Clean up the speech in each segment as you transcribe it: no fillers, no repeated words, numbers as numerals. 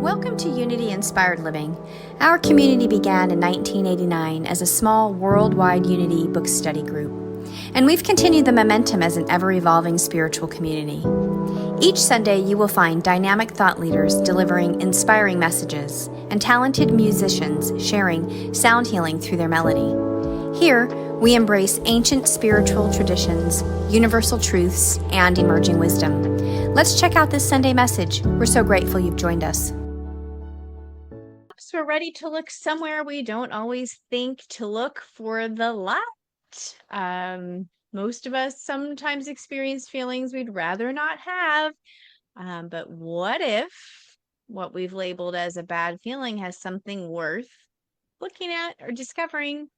Welcome to Unity Inspired Living. Our community began in 1989 as a small worldwide Unity book study group, and we've continued the momentum as an ever-evolving spiritual community. Each Sunday, you will find dynamic thought leaders delivering inspiring messages and talented musicians sharing sound healing through their melody. Here, we embrace ancient spiritual traditions, universal truths, and emerging wisdom. Let's check out this Sunday message. We're so grateful you've joined us. We're ready to look somewhere we don't always think to look for the light. Most of us sometimes experience feelings we'd rather not have. But what if what we've labeled as a bad feeling has something worth looking at or discovering?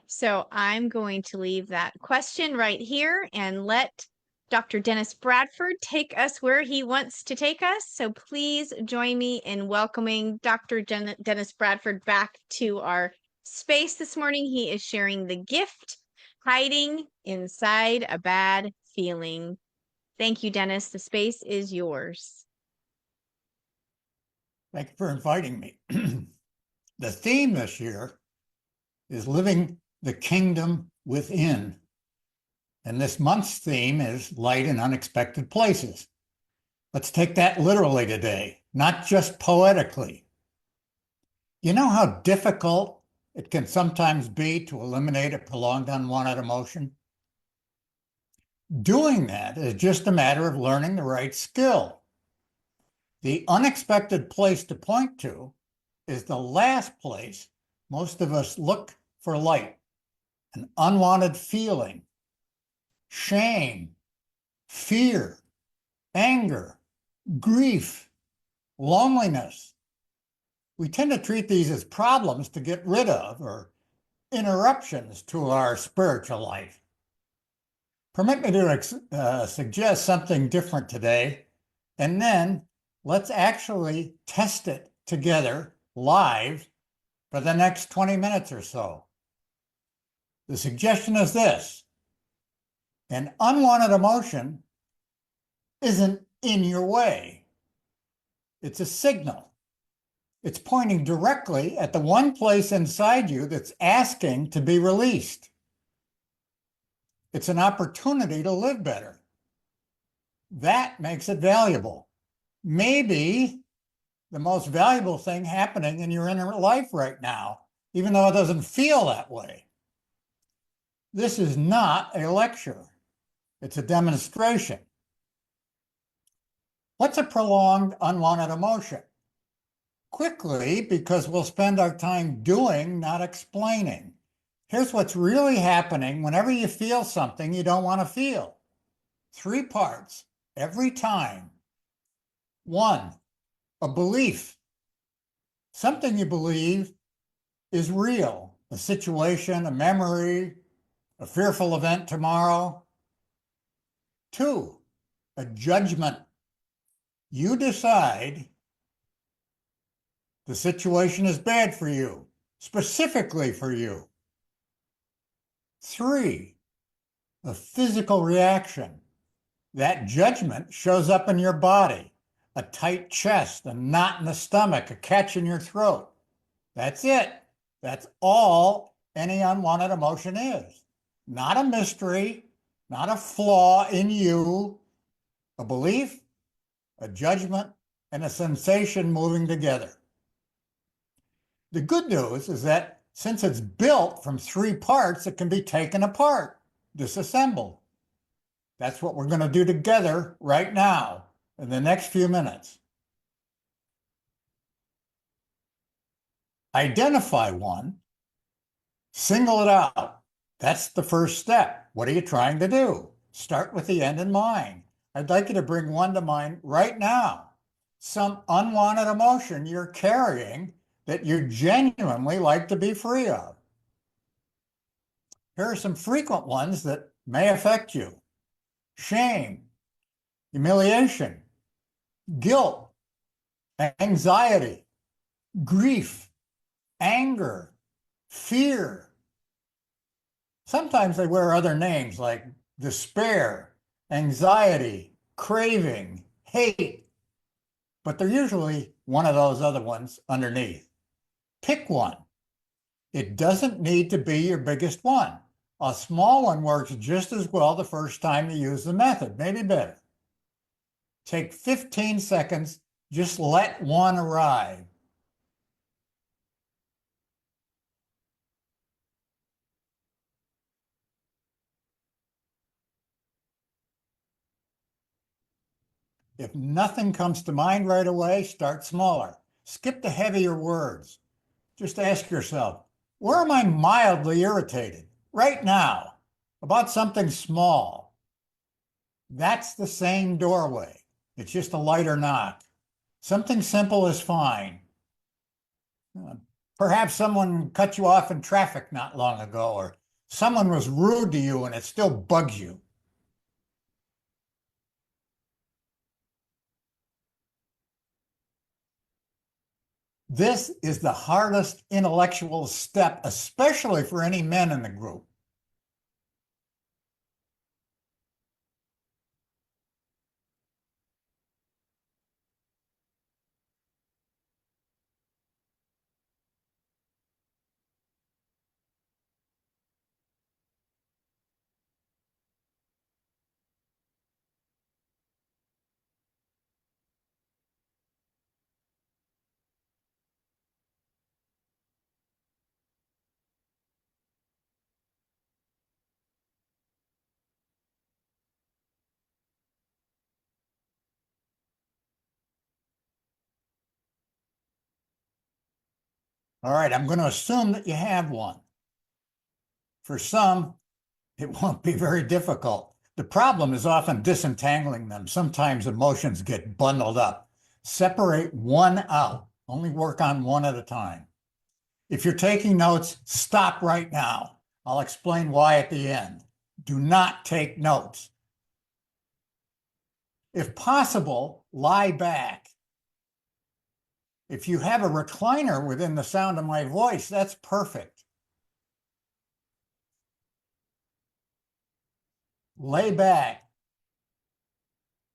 So I'm going to leave that question right here and let Dr. Dennis Bradford take us where he wants to take us. So please join me in welcoming Dr. Dennis Bradford back to our space this morning. He is sharing the gift hiding inside a bad feeling. Thank you, Dennis. The space is yours. Thank you for inviting me. The theme this year is living the kingdom within. And this month's theme is light in unexpected places. Let's take that literally today, not just poetically. You know how difficult it can sometimes be to eliminate a prolonged unwanted emotion? Doing that is just a matter of learning the right skill. The unexpected place to point to is the last place most of us look for light, an unwanted feeling, shame, fear, anger, grief, loneliness. We tend to treat these as problems to get rid of or interruptions to our spiritual life. Permit me to suggest something different today, and then let's actually test it together live for the next 20 minutes or so. The suggestion is this: an unwanted emotion isn't in your way. It's a signal. It's pointing directly at the one place inside you that's asking to be released. It's an opportunity to live better. That makes it valuable. Maybe the most valuable thing happening in your inner life right now, even though it doesn't feel that way. This is not a lecture. It's a demonstration. What's a prolonged unwanted emotion? Quickly, because we'll spend our time doing, not explaining. Here's what's really happening whenever you feel something you don't want to feel. 3 parts every time. 1, a belief. Something you believe is real. A situation, a memory, a fearful event tomorrow. 2, a judgment. You decide the situation is bad for you, specifically for you. 3, a physical reaction. That judgment shows up in your body, a tight chest, a knot in the stomach, a catch in your throat. That's it. That's all any unwanted emotion is. Not a mystery, not a flaw in you, a belief, a judgment, and a sensation moving together. The good news is that since it's built from 3 parts, it can be taken apart, disassembled. That's what we're going to do together right now in the next few minutes. Identify one, single it out. That's the first step. What are you trying to do? Start with the end in mind. I'd like you to bring one to mind right now. Some unwanted emotion you're carrying that you genuinely like to be free of. Here are some frequent ones that may affect you: shame, humiliation, guilt, anxiety, grief, anger, fear. Sometimes they wear other names like despair, anxiety, craving, hate. but they're usually one of those other ones underneath. Pick one. It doesn't need to be your biggest one. A small one works just as well the first time you use the method, maybe better. Take 15 seconds, just let one arrive. If nothing comes to mind right away, start smaller. Skip the heavier words. Just ask yourself, where am I mildly irritated right now about something small? That's the same doorway. It's just a lighter knock. Something simple is fine. Perhaps someone cut you off in traffic not long ago, or someone was rude to you and it still bugs you. This is the hardest intellectual step, especially for any men in the group. All right, I'm going to assume that you have one. For some, it won't be very difficult. The problem is often disentangling them. Sometimes emotions get bundled up. Separate one out. Only work on one at a time. If you're taking notes, stop right now. I'll explain why at the end. Do not take notes. If possible, lie back. If you have a recliner within the sound of my voice, that's perfect. Lay back.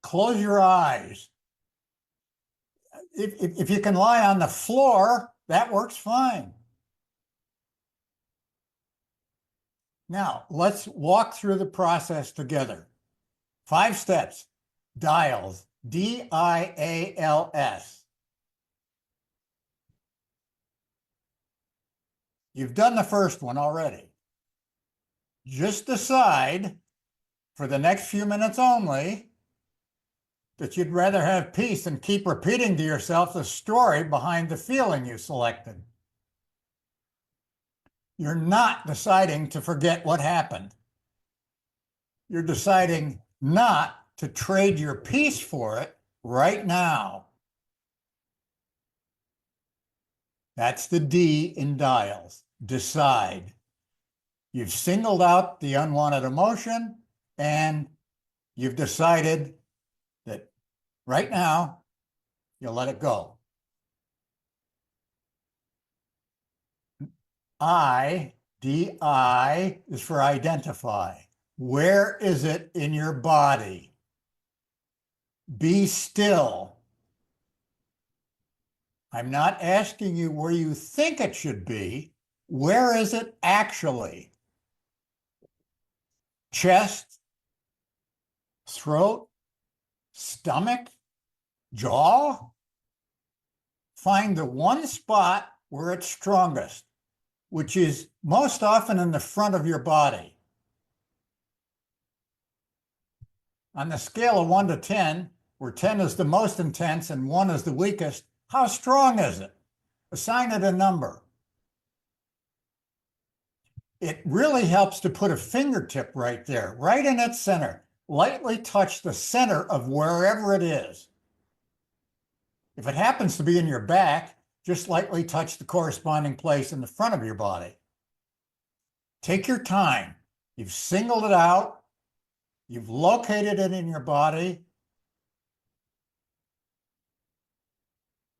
Close your eyes. If you can lie on the floor, that works fine. Now, let's walk through the process together. 5 steps. Dials. D-I-A-L-S. You've done the first one already. Just decide, for the next few minutes only, that you'd rather have peace than keep repeating to yourself the story behind the feeling you selected. You're not deciding to forget what happened. You're deciding not to trade your peace for it right now. That's the D in dials. Decide. You've singled out the unwanted emotion and you've decided that right now you'll let it go. D-I is for identify. Where is it in your body? Be still. I'm not asking you where you think it should be. Where is it actually? Chest, throat, stomach, jaw? Find the one spot where it's strongest, which is most often in the front of your body. On the scale of 1 to 10, where 10 is the most intense and 1 is the weakest, how strong is it? Assign it a number. It really helps to put a fingertip right there, right in its center. Lightly touch the center of wherever it is. If it happens to be in your back, just lightly touch the corresponding place in the front of your body. Take your time. You've singled it out. You've located it in your body.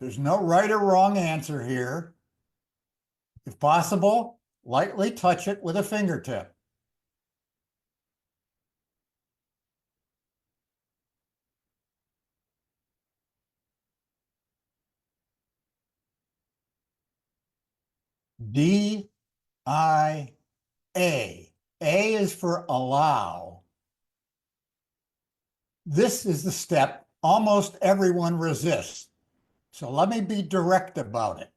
There's no right or wrong answer here. If possible, lightly touch it with a fingertip. D-I-A. A is for allow. This is the step almost everyone resists. So let me be direct about it.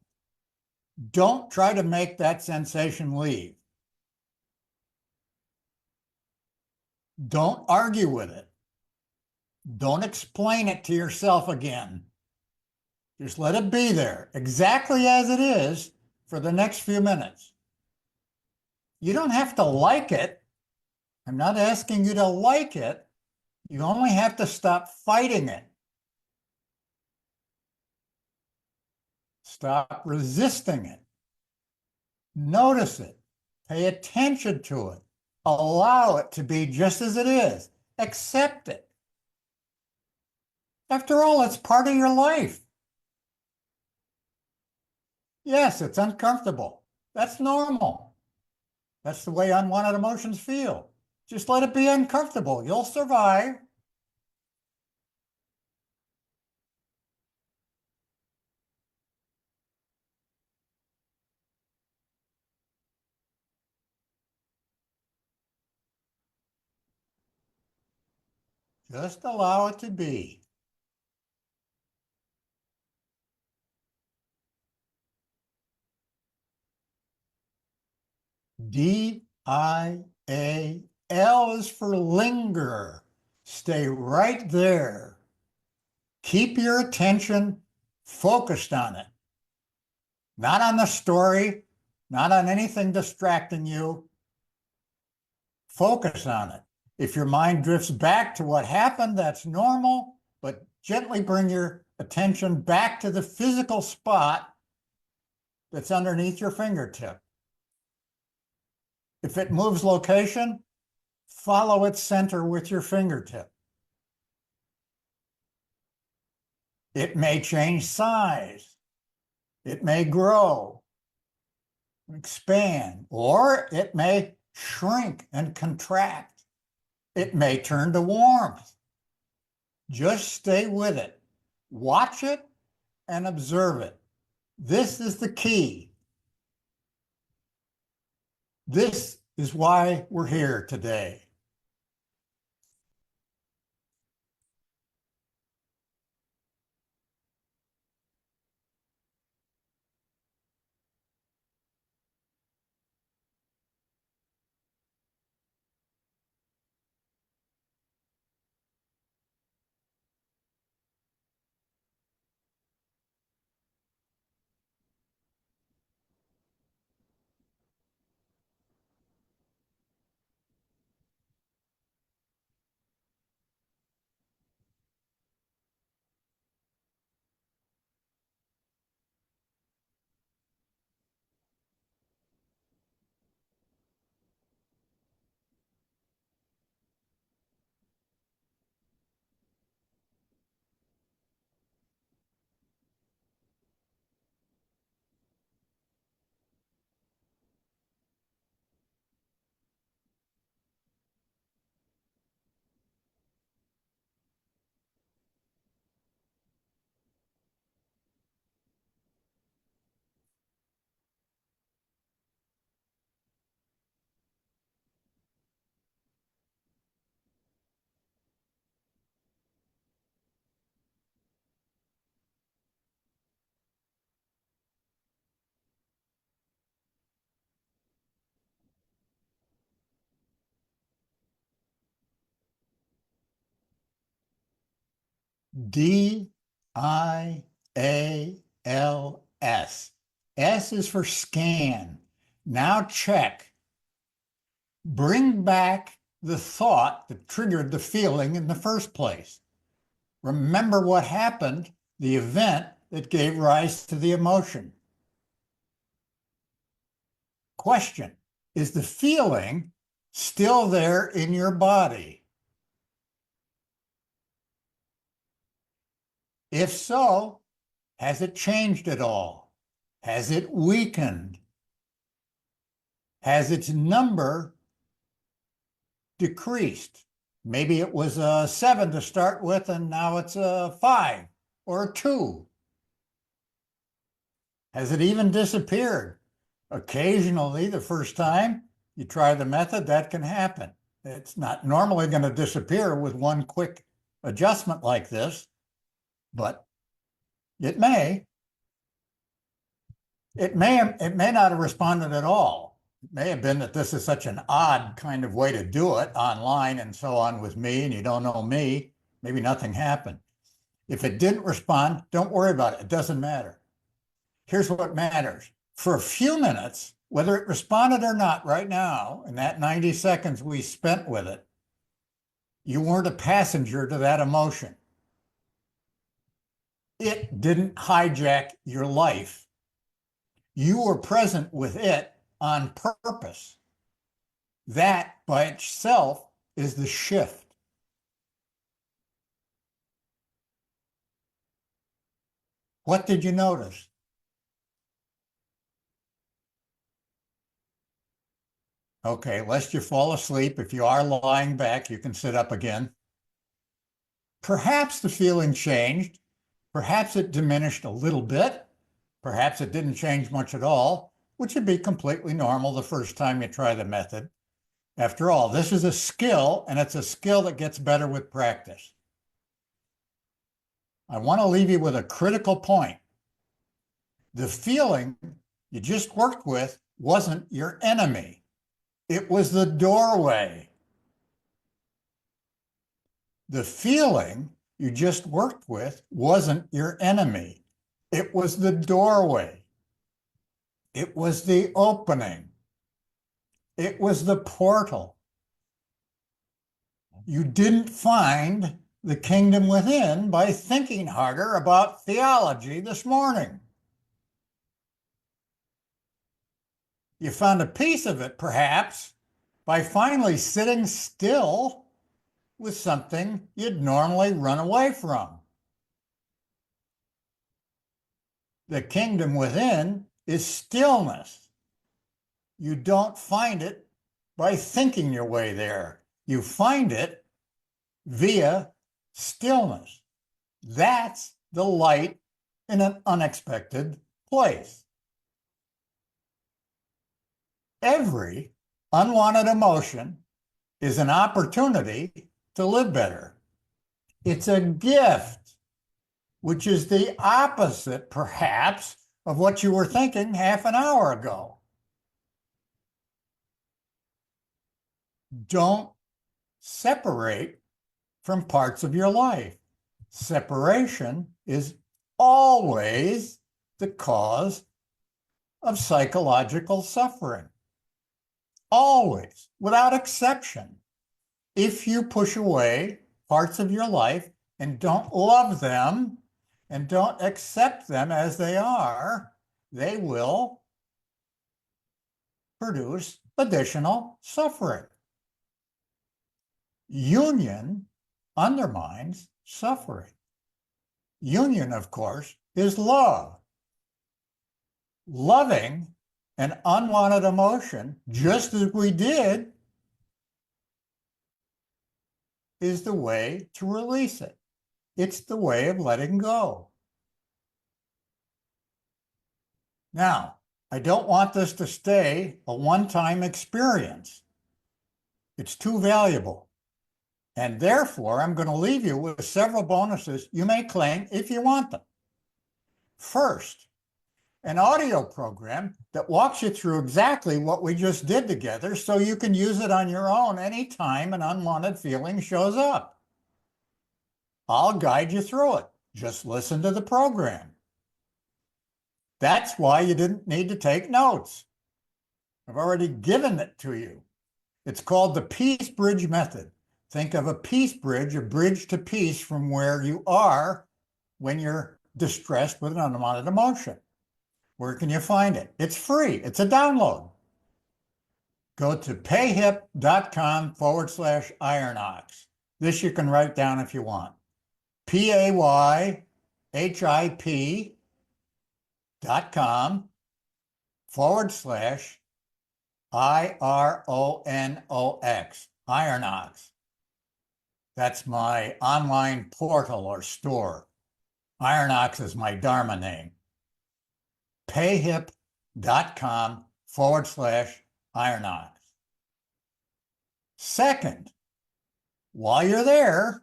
Don't try to make that sensation leave. Don't argue with it. Don't explain it to yourself again. Just let it be there, exactly as it is, for the next few minutes. You don't have to like it. I'm not asking you to like it. You only have to stop fighting it. Stop resisting it. Notice it. Pay attention to it. Allow it to be just as it is. Accept it. After all, it's part of your life. Yes, it's uncomfortable. That's normal. That's the way unwanted emotions feel. Just let it be uncomfortable. You'll survive. Just allow it to be. D-I-A-L is for linger. Stay right there. Keep your attention focused on it. Not on the story, not on anything distracting you. Focus on it. If your mind drifts back to what happened, that's normal, but gently bring your attention back to the physical spot that's underneath your fingertip. If it moves location, follow its center with your fingertip. It may change size. It may grow, expand, or it may shrink and contract. It may turn to warmth. Just stay with it. Watch it and observe it. This is the key. This is why we're here today. D-I-A-L-S. S is for scan. Now check. Bring back the thought that triggered the feeling in the first place. Remember what happened, the event that gave rise to the emotion. Question, is the feeling still there in your body? If so, has it changed at all? Has it weakened? Has its number decreased? Maybe it was a 7 to start with, and now it's a 5 or a 2. Has it even disappeared? Occasionally, the first time you try the method, that can happen. It's not normally going to disappear with one quick adjustment like this, but it may. It may not have responded at all. It may have been that this is such an odd kind of way to do it online and so on with me, and you don't know me. Maybe nothing happened. If it didn't respond, don't worry about it. It doesn't matter. Here's what matters. For a few minutes, whether it responded or not right now, in that 90 seconds we spent with it, you weren't a passenger to that emotion. It didn't hijack your life. You were present with it on purpose. That by itself is the shift. What did you notice? Okay, lest you fall asleep, if you are lying back, you can sit up again. Perhaps the feeling changed. Perhaps it diminished a little bit. Perhaps it didn't change much at all, which would be completely normal the first time you try the method. After all, this is a skill, and it's a skill that gets better with practice. I want to leave you with a critical point. The feeling you just worked with wasn't your enemy. It was the doorway. The feeling you just worked with wasn't your enemy. It was the doorway. It was the opening. It was the portal. You didn't find the kingdom within by thinking harder about theology this morning. You found a piece of it, perhaps, by finally sitting still with something you'd normally run away from. The kingdom within is stillness. You don't find it by thinking your way there. You find it via stillness. That's the light in an unexpected place. Every unwanted emotion is an opportunity to live better. It's a gift, which is the opposite, perhaps, of what you were thinking half an hour ago. Don't separate from parts of your life. Separation is always the cause of psychological suffering. Always, without exception. If you push away parts of your life and don't love them and don't accept them as they are, they will produce additional suffering. Union undermines suffering. Union, of course, is love. Loving an unwanted emotion, just as we did, is the way to release it. It's the way of letting go. Now, I don't want this to stay a one-time experience. It's too valuable. And therefore, I'm going to leave you with several bonuses you may claim if you want them. First, an audio program that walks you through exactly what we just did together so you can use it on your own anytime an unwanted feeling shows up. I'll guide you through it. Just listen to the program. That's why you didn't need to take notes. I've already given it to you. It's called the Peace Bridge Method. Think of a peace bridge, a bridge to peace from where you are when you're distressed with an unwanted emotion. Where can you find it? It's free. It's a download. Go to payhip.com/ironox. This you can write down if you want. payhip.com/IRONOX. Ironox. That's my online portal or store. Ironox is my Dharma name. payhip.com /Ironox. Second, while you're there,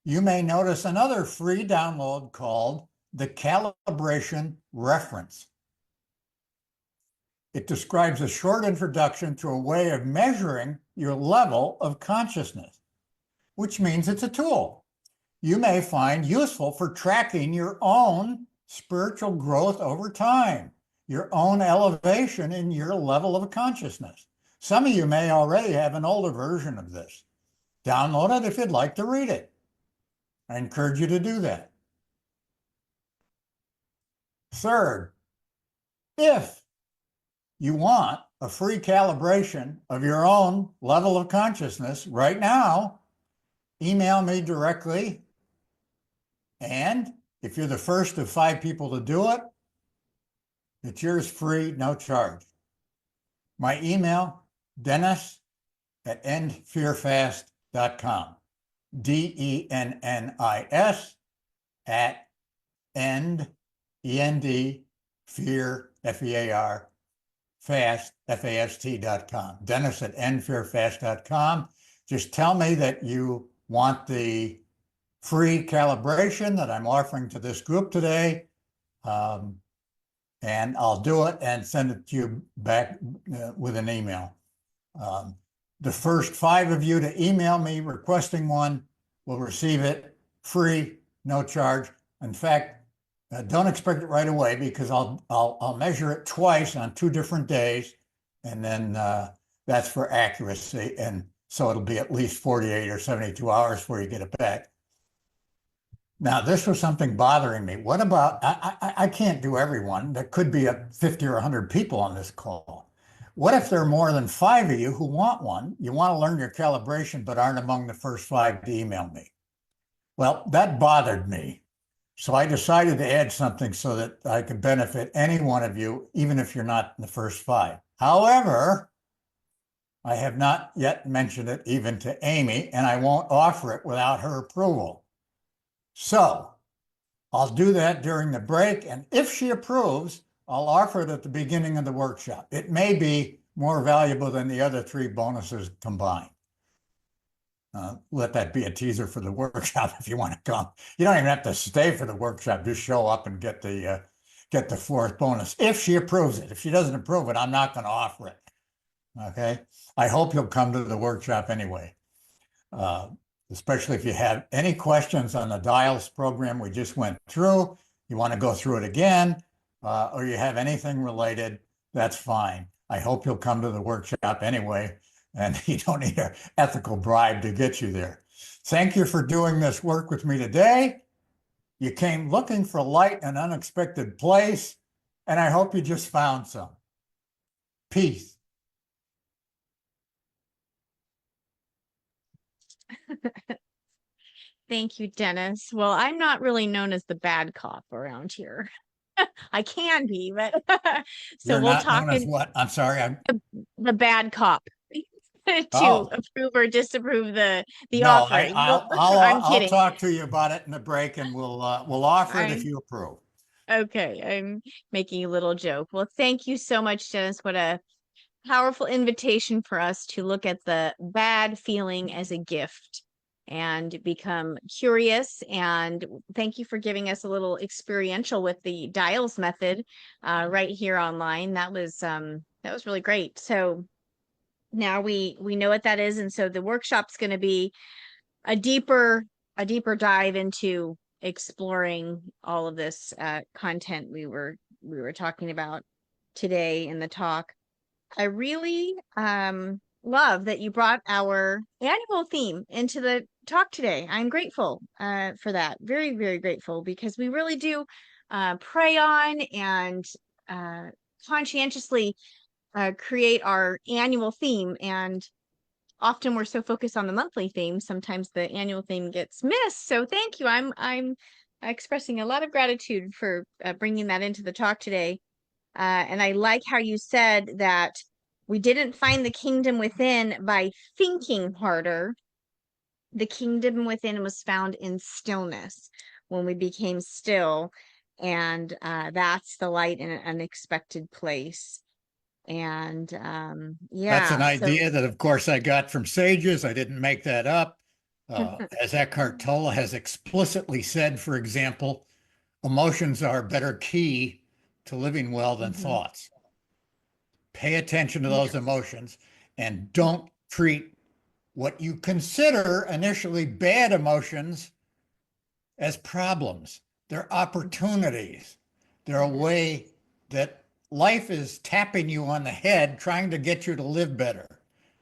you may notice another free download called the Calibration Reference. It describes a short introduction to a way of measuring your level of consciousness, which means it's a tool you may find useful for tracking your own spiritual growth over time, your own elevation in your level of consciousness. Some of you may already have an older version of this. Download it if you'd like to read it. I encourage you to do that. Third, if you want a free calibration of your own level of consciousness right now, email me directly. And if you're the first of 5 people to do it, it's yours free, no charge. My email, dennis@endfearfast.com. DENNIS at end, END, fear, FEAR, fast, FAST.com. Dennis@endfearfast.com. Just tell me that you want the free calibration that I'm offering to this group today. And I'll do it and send it to you back with an email. The first 5 of you to email me requesting one will receive it free, no charge. In fact, don't expect it right away because I'll measure it twice on 2 different days, and then that's for accuracy. And so it'll be at least 48 or 72 hours before you get it back. Now, this was something bothering me. What about, I can't do everyone. There could be 50 or 100 people on this call. What if there are more than 5 of you who want one? You want to learn your calibration, but aren't among the first 5 to email me. Well, that bothered me. So I decided to add something so that I could benefit any one of you, even if you're not in the first 5. However, I have not yet mentioned it even to Amy, and I won't offer it without her approval. So I'll do that during the break, and if she approves, I'll offer it at the beginning of the workshop. It may be more valuable than the other 3 bonuses combined. Let that be a teaser for the workshop if you want to come. You don't even have to stay for the workshop. Just show up and get the 4th bonus if she approves it. If she doesn't approve it, I'm not going to offer it. Okay. I hope you'll come to the workshop anyway. Especially if you have any questions on the dials program we just went through, you want to go through it again, or you have anything related, that's fine. I hope you'll come to the workshop anyway, and you don't need an ethical bribe to get you there. Thank you for doing this work with me today. You came looking for light in an unexpected place, and I hope you just found some. Peace. Thank you, Dennis. Well, I'm not really known as the bad cop around here. I can be, but so You're we'll not talk known as in what? I'm sorry. the bad cop to Oh, approve or disapprove the no, offering. I'm I'll kidding. talk to you about it in the break, and we'll offer it if I'm you approve. okay. I'm making a little joke. Well, thank you so much, Dennis. What a powerful invitation for us to look at the bad feeling as a gift and become curious. And thank you for giving us a little experiential with the dials method right here online. That was really great. So now we know what that is, and so the workshop's going to be a deeper dive into exploring all of this content we were talking about today in the talk. I really love that you brought our annual theme into the talk today. I'm grateful for that. Very, very grateful, because we really do prey on and conscientiously create our annual theme. And often we're so focused on the monthly theme, sometimes the annual theme gets missed. So thank you. I'm expressing a lot of gratitude for bringing that into the talk today. And I like how you said that we didn't find the kingdom within by thinking harder. The kingdom within was found in stillness, when we became still. And that's the light in an unexpected place. And That's an yeah, so idea that, of course, I got from sages. I didn't make that up. As Eckhart Tolle has explicitly said, for example, emotions are a better key to living well than Mhm. thoughts. Pay attention to those Yes. emotions and don't treat what you consider initially bad emotions as problems. They're Mhm. opportunities. They're a Yes. way that life is tapping you on the head, trying to get you to live better.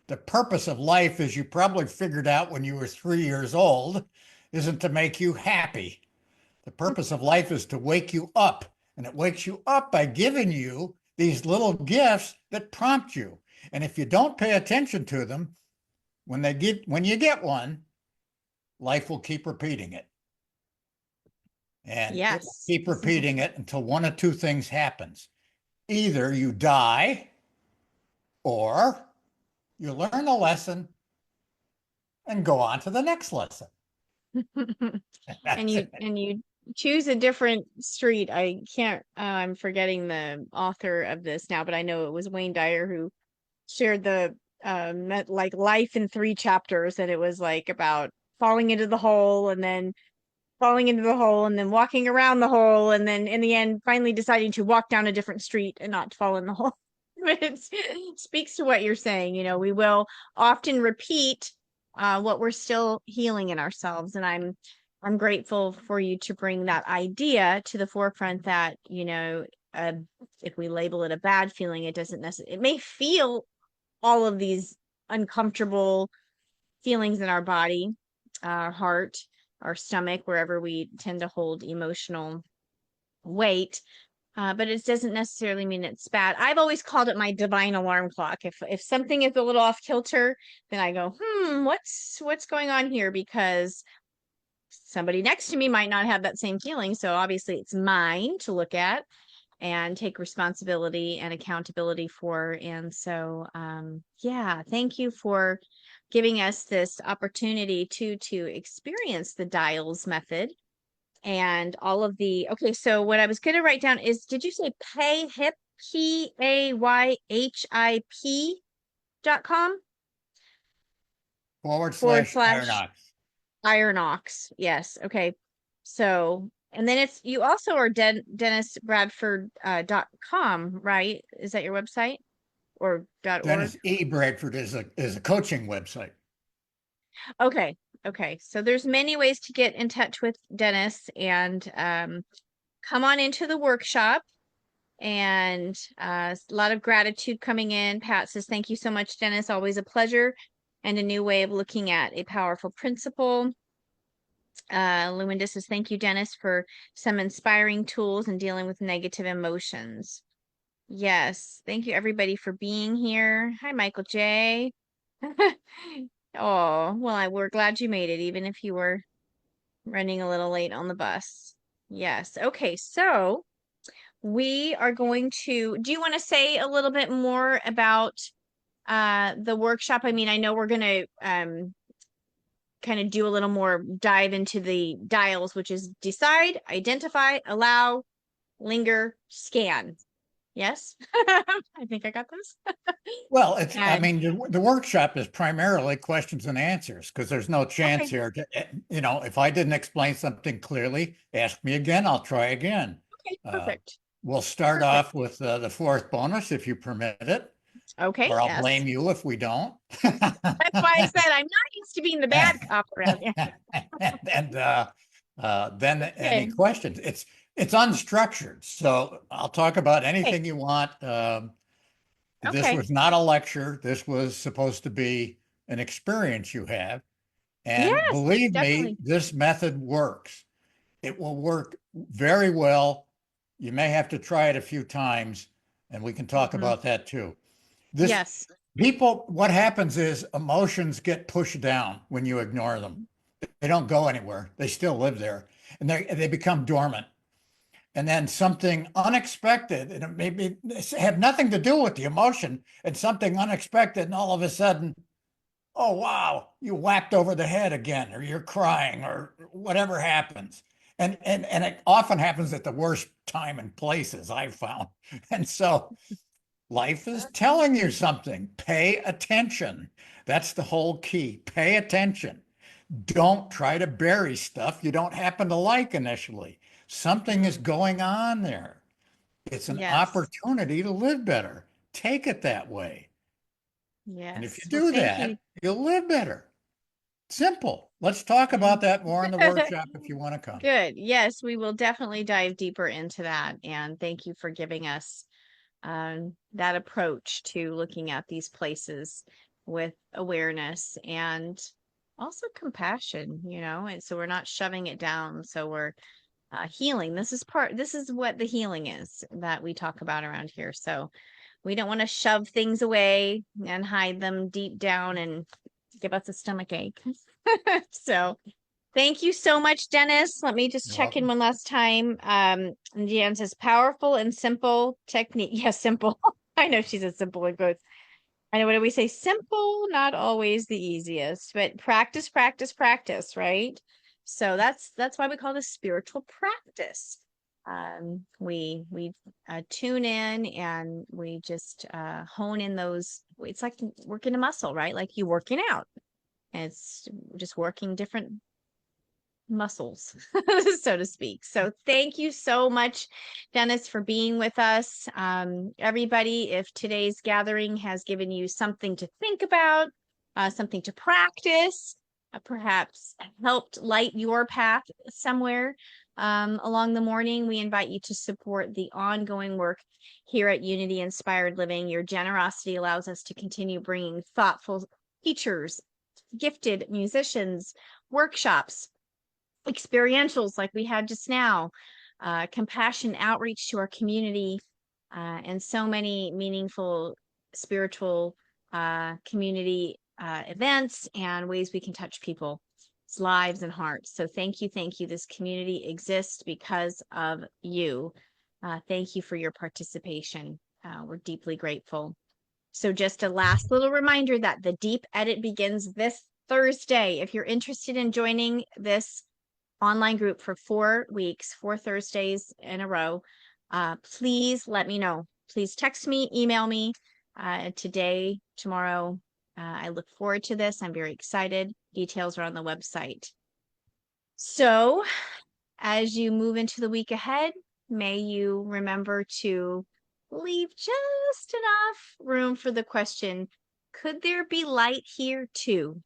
The purpose of life, as you probably figured out when you were 3 years old, isn't to make you happy. The purpose of life is to wake you up, and it wakes you up by giving you these little gifts that prompt you. And if you don't pay attention to them, when you get one, life will keep repeating it. And it will Yes. keep repeating it until one of two things happens. Either you die or you learn a lesson and go on to the next lesson. And That's you it. and you choose a different street. I can't I'm forgetting the author of this now, but I know it was Wayne Dyer who shared the like life in three chapters, and it was like about falling into the hole and then falling into the hole and then walking around the hole and then in the end finally deciding to walk down a different street and not to fall in the hole. But it speaks to what you're saying. We will often repeat what we're still healing in ourselves. And I'm grateful for you to bring that idea to the forefront that, uh, if we label it a bad feeling, it doesn't necessarily, it may feel all of these uncomfortable feelings in our body, our heart, our stomach, wherever we tend to hold emotional weight. But it doesn't necessarily mean it's bad. I've always called it my divine alarm clock. If something is a little off kilter, then I go, what's going on here? Because somebody next to me might not have that same feeling. So obviously it's mine to look at and take responsibility and accountability for. And so, yeah, thank you for giving us this opportunity to experience the dials method and all of the. Okay, so what I was going to write down is, did you say payhip, PAYHIP.com Forward forward slash Iron slash Ox. Iron Ox? Yes. Okay. So, and then it's, you also are DennisBradford .com, right? Is that your website or .org? Dennis E. Bradford is a coaching website. Okay. Okay. So there's many ways to get in touch with Dennis and come on into the workshop. And a lot of gratitude coming in. Pat says, thank you so much, Dennis. Always a pleasure and a new way of looking at a powerful principle. Luminda says, thank you, Dennis, for some inspiring tools in dealing with negative emotions. Yes. Thank you, everybody, for being here. Hi, Michael J. Oh, well, we're glad you made it, even if you were running a little late on the bus. Yes. Okay. So we are going to, do you want to say a little bit more about the workshop? I mean, I know we're going to kind of do a little more dive into the dials, which is decide, identify, allow, linger, scan. Yes. I think I got this. Well, I And mean, the workshop is primarily questions and answers because there's no chance okay, here to, if I didn't explain something clearly, ask me again, I'll try again. okay, Uh, perfect. we'll start Perfect. off with the fourth bonus if you permit it, Okay, or I'll yes. blame you if we don't. That's why I said I'm not used to being the bad cop around here. And then any Okay. questions? It's unstructured, so I'll talk about Okay. anything you want. This Okay. was not a lecture. This was supposed to be an experience you have. And Yes, believe me, definitely. this method works. It will work very well. You may have to try it a few times, and we can talk Mhm. about that too. This Yes. what happens is emotions get pushed down when you ignore them. They don't go anywhere. They still live there, and they become dormant. And then something unexpected, and it maybe have nothing to do with the emotion, and something unexpected, and all of a sudden, oh wow, you whacked over the head again, or you're crying, or whatever happens. And it often happens at the worst time and places I've found. And so Life is telling you something. Pay attention. That's the whole key. Pay attention. Don't try to bury stuff you don't happen to like initially. Something is Mm, going on there. It's an yes. opportunity to live better. Take it that way. And if you Yes. Well, do thank you. that, you'll live better. Simple. Let's talk Yeah. about that more in the workshop if you want to come. Good. Yes, we will definitely dive deeper into that. And thank you for giving us that approach to looking at these places with awareness and also compassion, and so we're not shoving it down. So we're healing. This is what the healing is that we talk about around here. So we don't want to shove things away and hide them deep down and give us a stomach ache. So thank you so much, Dennis. Let me just You're check in welcome. one last time. And Jan says powerful and simple technique. Yes, simple. I know she said simple and good. I know, what do we say? Simple, not always the easiest, but practice, practice, practice, right? So that's why we call this spiritual practice. We tune in and we just hone in those. It's like working a muscle, right? Like you working out. It's just working different muscles, so to speak. So thank you so much, Dennis, for being with us. Everybody, if today's gathering has given you something to think about, something to practice, perhaps helped light your path somewhere along the morning, we invite you to support the ongoing work here at Unity Inspired Living. Your generosity allows us to continue bringing thoughtful teachers, gifted musicians, workshops, experientials like we had just now, compassion outreach to our community, and so many meaningful spiritual community events and ways we can touch people's lives and hearts. So thank you, thank you. This community exists because of you. Thank you for your participation. We're deeply grateful. So just a last little reminder that the deep edit begins this Thursday. If you're interested in joining this online group for 4 weeks, 4 Thursdays in a row, please let me know. Please text me, email me today, tomorrow. I look forward to this. I'm very excited. Details are on the website. So, as you move into the week ahead, may you remember to leave just enough room for the question, could there be light here too?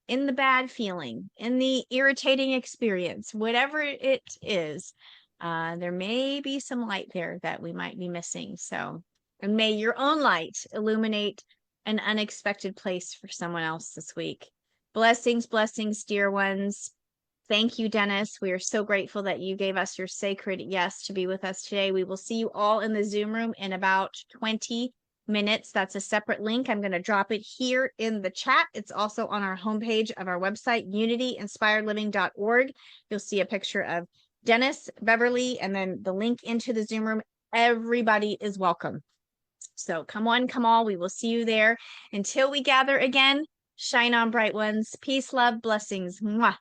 In the bad feeling, in the irritating experience, whatever it is, there may be some light there that we might be missing. So, and may your own light illuminate an unexpected place for someone else this week. Blessings, blessings, dear ones. Thank you, Dennis. We are so grateful that you gave us your sacred yes to be with us today. We will see you all in the Zoom room in about 20 minutes. That's a separate link. I'm going to drop it here in the chat. It's also on our homepage of our website, unityinspiredliving.org. You'll see a picture of Dennis, Beverly, and then the link into the Zoom room. Everybody is welcome. So come on, come all. We will see you there. Until we gather again, shine on, bright ones. Peace, love, blessings. Mwah.